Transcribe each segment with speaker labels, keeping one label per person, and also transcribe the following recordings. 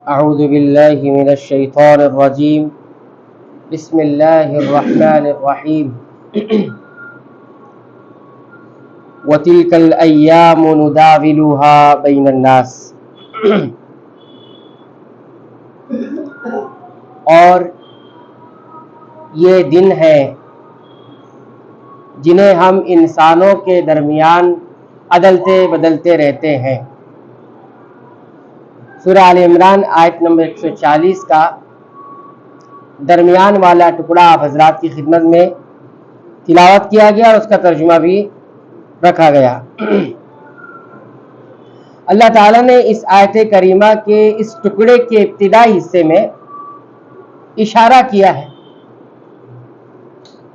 Speaker 1: اعوذ باللہ من الشیطان الرجیم بسم اللہ الرحمن الرحیم وَتِلْكَ الْأَيَّامُ نُدَاوِلُهَا بَيْنَ النَّاسِ اور یہ دن ہیں جنہیں ہم انسانوں کے درمیان عدلتے بدلتے رہتے ہیں۔ سورہ آل عمران آیت نمبر 140 کا درمیان والا ٹکڑا آپ حضرات کی خدمت میں تلاوت کیا گیا اور اس کا ترجمہ بھی رکھا گیا۔ اللہ تعالیٰ نے اس آیت کریمہ کے اس ٹکڑے کے ابتدائی حصے میں اشارہ کیا ہے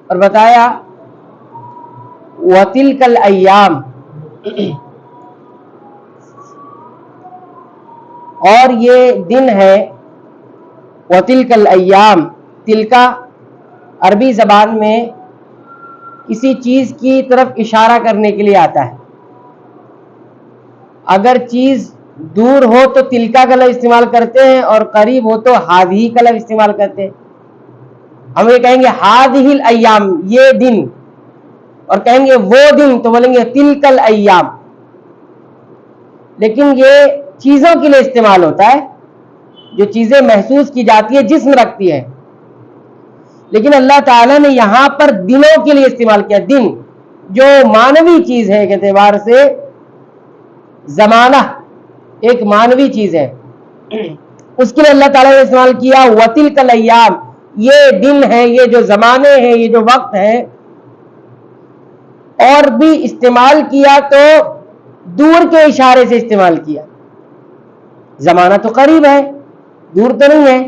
Speaker 1: اور بتایا وَتِلْكَ الْأَيَّامُ، اور یہ دن ہے۔ وَتِلْكَ الْأَيَّامُ، تلکا عربی زبان میں کسی چیز کی طرف اشارہ کرنے کے لیے آتا ہے۔ اگر چیز دور ہو تو تلکا کا لفظ استعمال کرتے ہیں اور قریب ہو تو ہذہ کا لفظ استعمال کرتے ہیں۔ ہم یہ کہیں گے ہذہ الایام، یہ دن، اور کہیں گے وہ دن تو بولیں گے تلک الایام۔ لیکن یہ چیزوں کے لیے استعمال ہوتا ہے، جو چیزیں محسوس کی جاتی ہے، جسم رکھتی ہے، لیکن اللہ تعالیٰ نے یہاں پر دنوں کے لیے استعمال کیا۔ دن جو مانوی چیز ہے ایک اعتبار سے، زمانہ ایک مانوی چیز ہے، اس کے لیے اللہ تعالیٰ نے استعمال کیا وَتِلْكَ الْأَيَّامُ، یہ دن ہے، یہ جو زمانے ہیں، یہ جو وقت ہے۔ اور بھی استعمال کیا تو دور کے اشارے سے استعمال کیا۔ زمانہ تو قریب ہے، دور تو نہیں ہے۔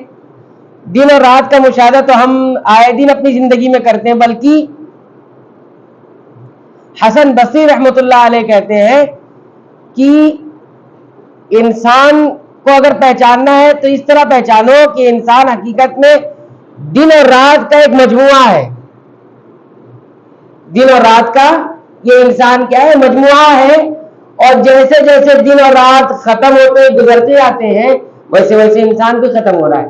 Speaker 1: دن اور رات کا مشاہدہ تو ہم آئے دن اپنی زندگی میں کرتے ہیں، بلکہ حسن بصری رحمۃ اللہ علیہ کہتے ہیں کہ انسان کو اگر پہچاننا ہے تو اس طرح پہچانو کہ انسان حقیقت میں دن اور رات کا ایک مجموعہ ہے۔ دن اور رات کا یہ انسان کیا ہے؟ مجموعہ ہے، اور جیسے جیسے دن اور رات ختم ہوتے گزرتے جاتے ہیں، ویسے ویسے انسان بھی ختم ہو رہا ہے،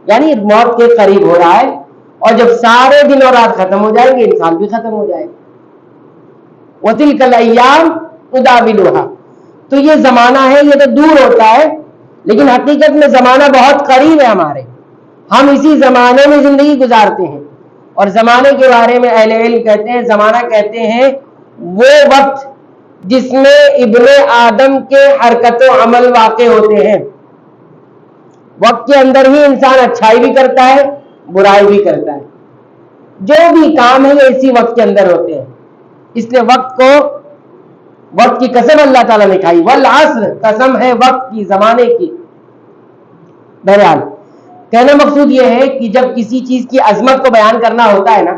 Speaker 1: یعنی موت کے قریب ہو رہا ہے، اور جب سارے دن اور رات ختم ہو جائیں گے انسان بھی ختم ہو جائے گا۔ وَتِلْكَ الْأَيَّامُ نُدَاوِلُهَا، تو یہ زمانہ ہے، یہ تو دور ہوتا ہے، لیکن حقیقت میں زمانہ بہت قریب ہے ہمارے۔ ہم اسی زمانے میں زندگی گزارتے ہیں، اور زمانے کے بارے میں اہل علم کہتے ہیں، زمانہ کہتے ہیں وہ وقت جس میں ابن آدم کے حرکت و عمل واقع ہوتے ہیں۔ وقت کے اندر ہی انسان اچھائی بھی کرتا ہے، برائی بھی کرتا ہے، جو بھی کام ہے یہ اسی وقت کے اندر ہوتے ہیں۔ اس لیے وقت کی قسم اللہ تعالیٰ نے کھائی، والعصر، قسم ہے وقت کی، زمانے کی۔ بہرحال کہنا مقصود یہ ہے کہ جب کسی چیز کی عظمت کو بیان کرنا ہوتا ہے نا،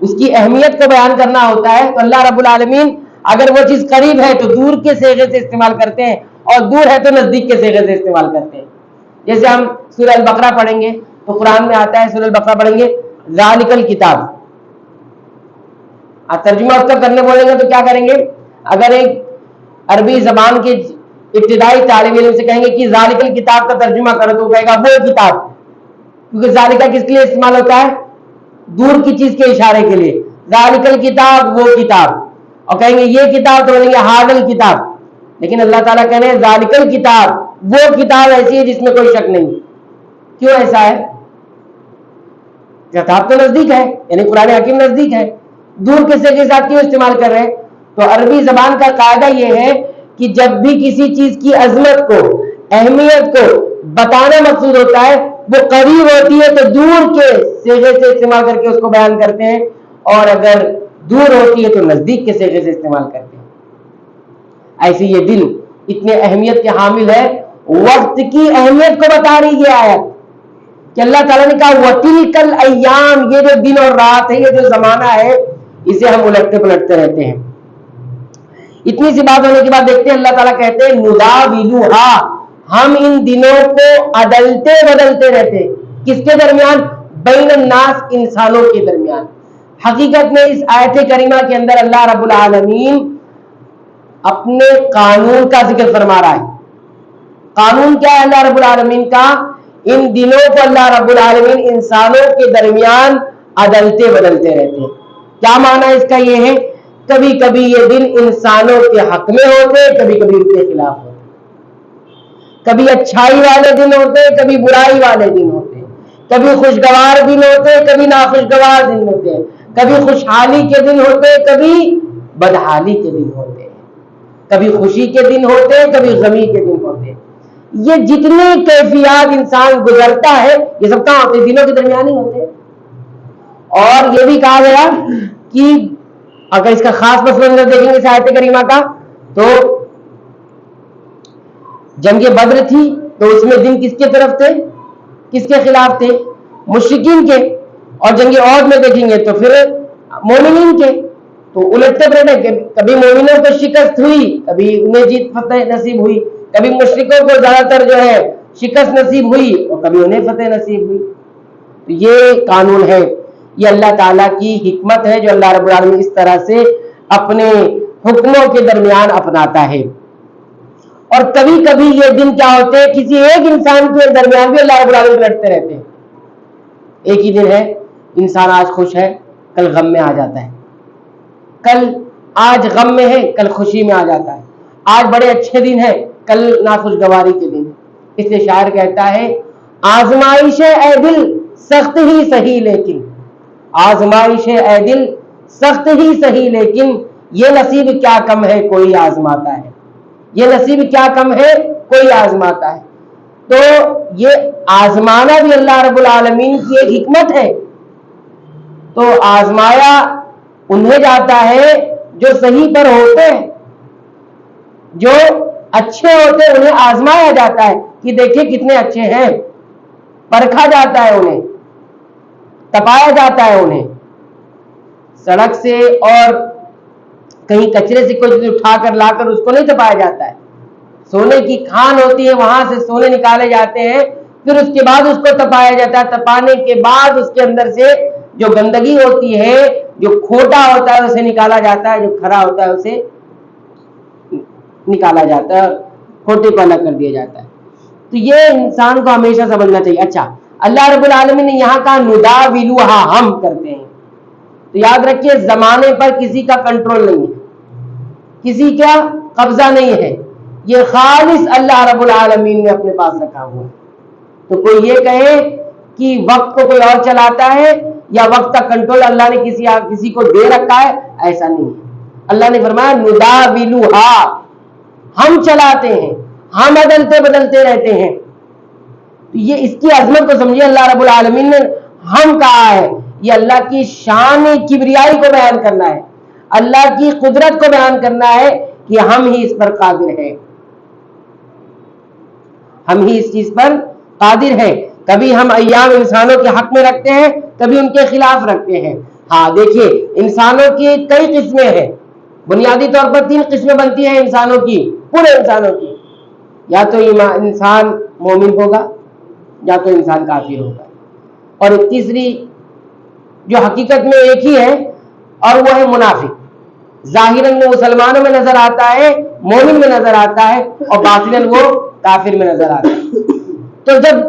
Speaker 1: اس کی اہمیت کو بیان کرنا ہوتا ہے، تو اللہ رب العالمین اگر وہ چیز قریب ہے تو دور کے صیغے سے استعمال کرتے ہیں، اور دور ہے تو نزدیک کے صیغے سے استعمال کرتے ہیں۔ جیسے ہم سورہ البقرہ پڑھیں گے تو قرآن میں آتا ہے، سورہ البقرہ پڑھیں گے ذالک الکتاب، ترجمہ اس کا کرنے بولیں گے تو کیا کریں گے؟ اگر ایک عربی زبان کے ابتدائی طالب علم سے کہیں گے کہ ذالک الکتاب کا ترجمہ کرو تو کہے گا وہ کتاب، کیونکہ ذالکہ کس کے لیے استعمال ہوتا ہے؟ دور کی چیز کے اشارے کے لیے۔ ذالک الکتاب، وہ کتاب، اور کہیں گے یہ کتاب تو بولیں گے ہاذا الکتاب، لیکن اللہ تعالیٰ کہہ رہے ہیں ذالک الکتاب، وہ کتاب ایسی ہے جس میں کوئی شک نہیں۔ کیوں ایسا ہے؟ کتاب تو نزدیک ہے، یعنی قرآن حکیم نزدیک ہے، دور کسی کے ساتھ کیوں استعمال کر رہے ہیں؟ تو عربی زبان کا قاعدہ یہ ہے کہ جب بھی کسی چیز کی عظمت کو، اہمیت کو بتانا مقصود ہوتا ہے، وہ قریب ہوتی ہے تو دور کے صیغے سے استعمال کر کے اس کو بیان کرتے ہیں، اور اگر دور ہوتی ہے تو نزدیک کے صیغے سے استعمال کرتے ہیں۔ ایسے یہ دن اتنے اہمیت کے حامل ہے، وقت کی اہمیت کو بتا رہی یہ آیت کہ اللہ تعالیٰ نے کہا وَتِلْكَ الْأَيَّامُ، یہ جو دن اور رات ہے، یہ جو زمانہ ہے، اسے ہم الٹتے پلٹتے رہتے ہیں۔ اتنی سی بات ہونے کے بعد دیکھتے ہیں اللہ تعالیٰ کہتے ہیں نُدَاوِلُهَا، ہم ان دنوں کو عدلتے بدلتے رہتے ہیں۔ کس کے درمیان؟ بین الناس، انسانوں کے درمیان۔ حقیقت میں اس آیت کریمہ کے اندر اللہ رب العالمین اپنے قانون کا ذکر فرما رہا ہے۔ قانون کیا ہے اللہ رب العالمین کا؟ ان دنوں کو اللہ رب العالمین انسانوں کے درمیان عدالتیں بدلتے رہتے ہیں. کیا معنی اس کا یہ ہے؟ کبھی کبھی یہ دن انسانوں کے حق میں ہوتے، کبھی کبھی ان کے خلاف ہوتے. کبھی اچھائی والے دن ہوتے، کبھی برائی والے دن ہوتے. کبھی خوشگوار دن ہوتے، کبھی ناخوشگوار دن ہوتے. کبھی خوشحالی کے دن ہوتے، کبھی بدحالی کے دن ہوتے. کبھی خوشی کے دن ہوتے، کبھی غمی کے دن ہوتے. یہ جتنے کیفیات انسان گزرتا ہے یہ سب کہاں ہوتے؟ دنوں کے درمیان ہی ہوتے. اور یہ بھی کہا گیا کہ اگر اس کا خاص مسئلہ دیکھیں گے اس آیت کریمہ کا تو جنگ بدر تھی تو اس میں دن کس کے طرف تھے؟ کس کے خلاف تھے؟ مشرکین کے. اور جنگ عہد میں دیکھیں گے تو پھر مومنین کے. تو الٹتے پلٹے، کبھی مومنوں کو شکست ہوئی، کبھی انہیں جیت فتح نصیب ہوئی. کبھی مشرکوں کو زیادہ تر جو ہے شکست نصیب ہوئی اور کبھی انہیں فتح نصیب ہوئی. تو یہ قانون ہے، یہ اللہ تعالیٰ کی حکمت ہے جو اللہ رب العالمین اس طرح سے اپنے حکموں کے درمیان اپناتا ہے. اور کبھی کبھی یہ دن کیا ہوتے ہیں کسی ایک انسان کے درمیان بھی اللہ رب العالمین لڑتے رہتے ہیں. ایک ہی دن ہے، انسان آج خوش ہے کل غم میں آ جاتا ہے، آج غم میں ہے کل خوشی میں آ جاتا ہے. آج بڑے اچھے دن ہے کل ناخوشگواری کے دن. اس لیے شاعر کہتا ہے آزمائش اے دل سخت ہی سہی لیکن، آزمائش اے دل سخت ہی سہی لیکن، یہ نصیب کیا کم ہے کوئی آزماتا ہے. یہ نصیب کیا کم ہے کوئی آزماتا ہے. تو یہ آزمانا بھی اللہ رب العالمین کی ایک حکمت ہے. تو آزمایا انہیں جاتا ہے جو صحیح پر ہوتے ہیں، جو اچھے ہوتے ہیں انہیں آزمایا جاتا ہے کہ دیکھیں کتنے اچھے ہیں. پرکھا جاتا ہے انہیں، تپایا جاتا ہے انہیں. سڑک سے اور کہیں کچرے سے کوئی چیز اٹھا کر لا کر اس کو نہیں تپایا جاتا ہے. سونے کی کھان ہوتی ہے، وہاں سے سونے نکالے جاتے ہیں، پھر اس کے بعد اس کو تپایا جاتا ہے. تپانے کے بعد اس کے اندر سے جو گندگی ہوتی ہے، جو کھوٹا ہوتا ہے اسے نکالا جاتا ہے، جو کھرا ہوتا ہے اسے نکالا جاتا ہے، کھوٹے کو الگ کر دیا جاتا ہے. تو یہ انسان کو ہمیشہ سمجھنا چاہیے. اچھا اللہ رب العالمین نے یہاں کہا نداولوہا، ہم کرتے ہیں. تو یاد رکھیے زمانے پر کسی کا کنٹرول نہیں ہے، کسی کا قبضہ نہیں ہے، یہ خالص اللہ رب العالمین نے اپنے پاس رکھا ہوا ہے. تو کوئی یہ کہے کہ وقت کو کوئی اور چلاتا ہے یا وقت کا کنٹرول اللہ نے کسی کو دے رکھا ہے، ایسا نہیں ہے. اللہ نے فرمایا نداولوہا، ہم چلاتے ہیں، ہم بدلتے بدلتے رہتے ہیں. یہ اس کی عظمت کو سمجھیے. اللہ رب العالمین نے ہم کہا ہے، یہ اللہ کی شان کبریائی کو بیان کرنا ہے، اللہ کی قدرت کو بیان کرنا ہے کہ ہم ہی اس پر قادر ہیں، ہم ہی اس چیز پر قادر ہیں. کبھی ہم ایام انسانوں کے حق میں رکھتے ہیں، کبھی ان کے خلاف رکھتے ہیں. ہاں دیکھیے انسانوں کی کئی قسمیں ہیں. بنیادی طور پر 3 قسمیں بنتی ہیں انسانوں کی، پورے انسانوں کی. یا تو انسان مومن ہوگا یا تو انسان کافر ہوگا، اور تیسری جو حقیقت میں ایک ہی ہے اور وہ ہے منافق. ظاہراً وہ مسلمانوں میں نظر آتا ہے، مومن میں نظر آتا ہے، اور باطناً وہ کافر میں نظر آتا ہے. تو جب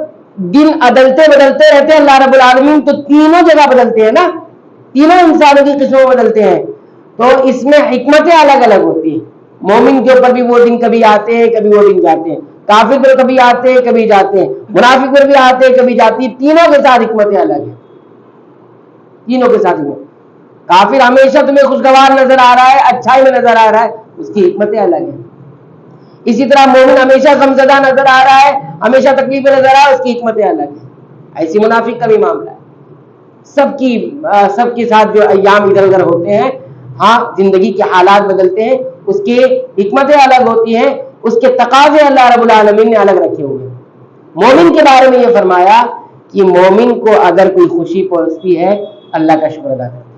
Speaker 1: دن عدلتے بدلتے رہتے ہیں اللہ رب العالمین تو تینوں جگہ بدلتے ہیں نا، تینوں انسانوں کی قسموں بدلتے ہیں. تو اس میں حکمتیں الگ الگ ہوتی ہیں. مومن کے اوپر بھی وہ دن کبھی آتے ہیں کبھی وہ دن جاتے ہیں، کافر پر کبھی آتے ہیں کبھی جاتے ہیں، منافق پر بھی آتے ہیں کبھی جاتی ہیں. تینوں کے ساتھ حکمتیں الگ ہیں، تینوں کے ساتھ حکمت. کافر ہمیشہ تمہیں خوشگوار نظر آ رہا ہے، اچھائی میں نظر آ رہا ہے، اس کی حکمتیں الگ ہیں. اسی طرح مومن ہمیشہ غمزدہ نظر آ رہا ہے، ہمیشہ تکلیف میں نظر آ رہا ہے، اس کی حکمتیں الگ ہیں. ایسی منافق کا بھی معاملہ ہے. سب کے ساتھ جو ایام ادھر ادھر ہوتے ہیں، ہاں زندگی کے حالات بدلتے ہیں، اس کی حکمتیں الگ ہوتی ہیں، اس کے تقاضے اللہ رب العالمین نے الگ رکھے ہوئے ہیں. مومن کے بارے میں یہ فرمایا کہ مومن کو اگر کوئی خوشی پہنچتی ہے اللہ کا شکر ادا کرتا ہے،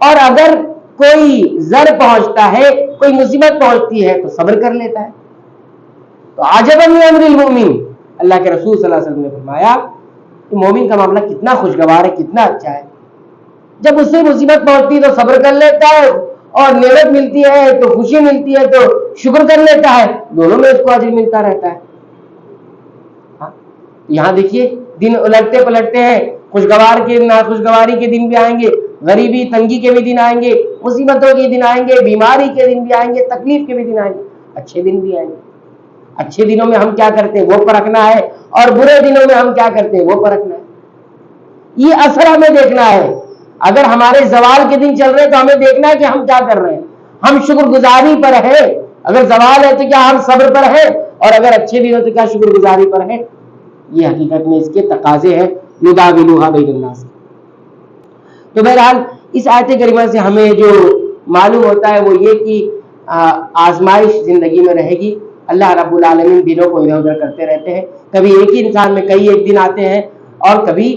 Speaker 1: اور اگر کوئی زر پہنچتا ہے، کوئی مصیبت پہنچتی ہے تو صبر کر لیتا ہے. تو عجبا من امر المؤمن، اللہ کے رسول صلی اللہ علیہ وسلم نے فرمایا کہ مومن کا معاملہ کتنا خوشگوار ہے، کتنا اچھا ہے. جب اس سے مصیبت پہنچتی ہے تو صبر کر لیتا ہے، اور نعمت ملتی ہے تو خوشی ملتی ہے تو شکر کر لیتا ہے، دونوں میں اس کو اجر ملتا رہتا ہے. یہاں دیکھیے دن الٹتے پلٹتے ہیں، خوشگوار کے ناخوشگواری کے دن بھی آئیں گے، غریبی تنگی کے بھی دن آئیں گے، مصیبتوں کے دن آئیں گے، بیماری کے دن بھی آئیں گے، تکلیف کے بھی دن آئیں گے، اچھے دن بھی آئیں گے. اچھے دنوں میں ہم کیا کرتے ہیں وہ پرکھنا ہے، اور برے دنوں میں ہم کیا کرتے ہیں وہ پرکھنا ہے. یہ اثر ہمیں دیکھنا ہے. اگر ہمارے زوال کے دن چل رہے ہیں تو ہمیں دیکھنا ہے کہ ہم کیا کر رہے ہیں. ہم شکر گزاری پر ہیں، اگر زوال ہے تو کیا ہم صبر پر ہیں، اور اگر اچھے دن ہو تو کیا شکر گزاری پر ہیں. یہ حقیقت میں اس کے تقاضے ہیں. نداولوھا بین الناس. تو بہرحال اس آیت کریمہ سے ہمیں جو معلوم ہوتا ہے وہ یہ کہ آزمائش زندگی میں رہے گی. اللہ رب العالمین دنوں کو ادھر ادھر کرتے رہتے ہیں. کبھی ایک ہی انسان میں کئی ایک دن آتے ہیں، اور کبھی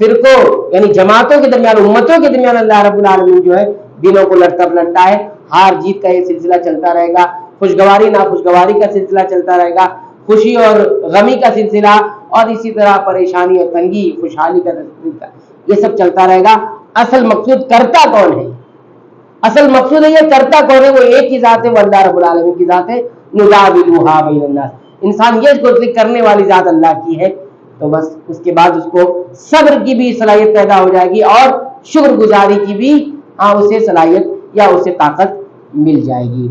Speaker 1: فرقوں یعنی جماعتوں کے درمیان، امتوں کے درمیان اللہ رب العالمین جو ہے دنوں کو لڑتا پلٹتا ہے. ہار جیت کا یہ سلسلہ چلتا رہے گا، خوشگواری ناخوشگواری کا سلسلہ چلتا رہے گا، خوشی اور غمی کا سلسلہ، اور اسی طرح پریشانی اور تنگی خوشحالی کا سلسلہ، یہ سب چلتا رہے گا. اصل مقصود کرتا کون ہے؟ اصل مقصود ہے یہ کرتا کون ہے؟ وہ ایک ہی ذات ہے، وہ اللہ رب العالمین کی ذات ہے. نداولوھا بین الناس. انسان یہ کوشش کرنے والی ذات اللہ کی ہے، تو بس اس کے بعد اس کو صبر کی بھی صلاحیت پیدا ہو جائے گی، اور شکر گزاری کی بھی اسے صلاحیت یا اسے طاقت مل جائے گی.